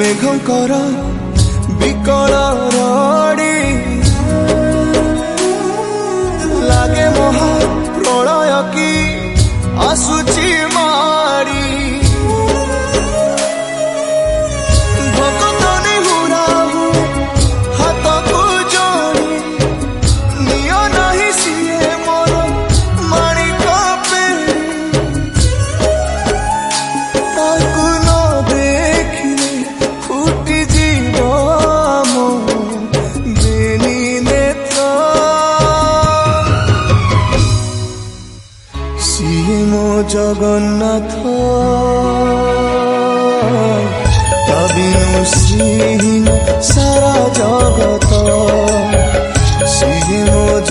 मेघଙ୍କର ବିକଳ ରଡ଼ି ଲାଗେ ମହା ପ୍ରଳୟ କି ଆସୁଛି ମାଡ଼ି ଭକ୍ତ ନିହୁରାହୁ ହାତକୁ ଯୋଡ଼ି ନିଅ ନାହିଁ ସିଏ ମୋର ମାଣିକ ପେଡ଼ି ତାକୁ ନ ଦେଖିଲେ ଫୁଟିଯିବ ମୋ ବେନି ନେତ୍ର ସିଏ ମୋ ଜଗନ୍ନାଥ ତା ବିନୁ ଶ୍ରୀ